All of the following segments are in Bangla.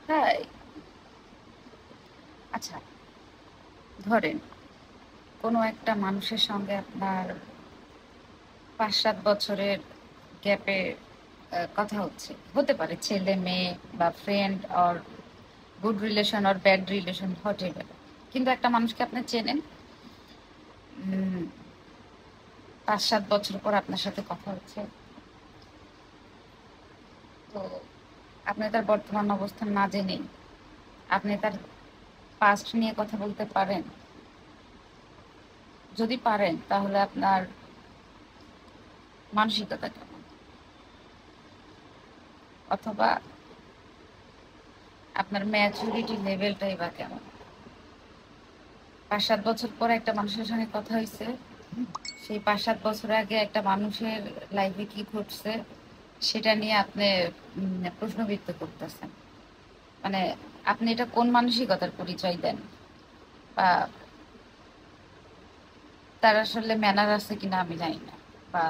তাই? আচ্ছা, ধরেন কোনো একটা মানুষের সঙ্গে আপনার ৫-৭ বছরের গ্যাপে কথা হতে পারে ছেলে মেয়ে বা friend or good relation or bad relation whatever. কিন্তু একটা মানুষকে আপনি চেনেন, ৫-৭ বছর পর আপনার সাথে কথা হচ্ছে। তো আপনি তার বর্তমান অবস্থান না জেনেই আপনি তার পাস্ট নিয়ে কথা বলতে পারেন? যদি পারেন তাহলে আপনার মানসিকতা কেমন, অথবা আপনার ম্যাচুরিটি লেভেলটাই বা কেমন? ৫-৭ বছর পরে একটা মানুষের সঙ্গে কথা হয়েছে, সেই ৫-৭ বছর আগে একটা মানুষের লাইফে কি ঘটছে সেটা নিয়ে আপনি প্রশ্নবিদ্ধ করতেছেন। মানে আপনি এটা কোন মানসিকতার পরিচয় দেন? বা তার আসলে ম্যানার আছে কিনা আমি জানি না, বা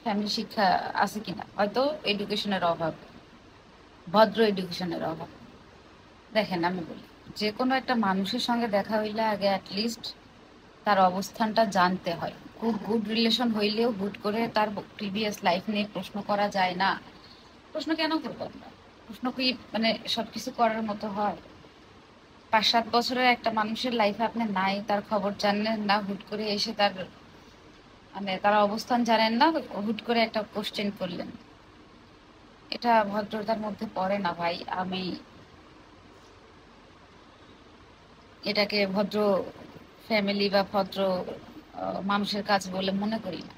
ফ্যামিলি শিক্ষা আছে কিনা, হয়তো এডুকেশনের অভাব, ভদ্র এডুকেশনের অভাব। দেখেন আমি বলি, যে কোনো একটা মানুষের সঙ্গে দেখা হইলে আগে অ্যাটলিস্ট তার অবস্থানটা জানতে হয়। খুব গুড রিলেশন হইলেও হুট করে তার প্রিভিয়াস লাইফ নিয়ে প্রশ্ন করা যায় না। প্রশ্ন কেন করবেন না? প্রশ্ন কি মানে সবকিছু করার মতো হয়? ৫-৭ বছরের একটা মানুষের লাইফে আপনি নাই, তার খবর জানেন না, হুট করে এসে তার মানে তার অবস্থান জানেন না, হুট করে একটা কোশ্চেন করলেন। এটা ভদ্রতার মধ্যে পড়ে না ভাই। আমি এটাকে ভদ্র ফ্যামিলি বা ভদ্র মানুষের কাজ বলে মনে করি না।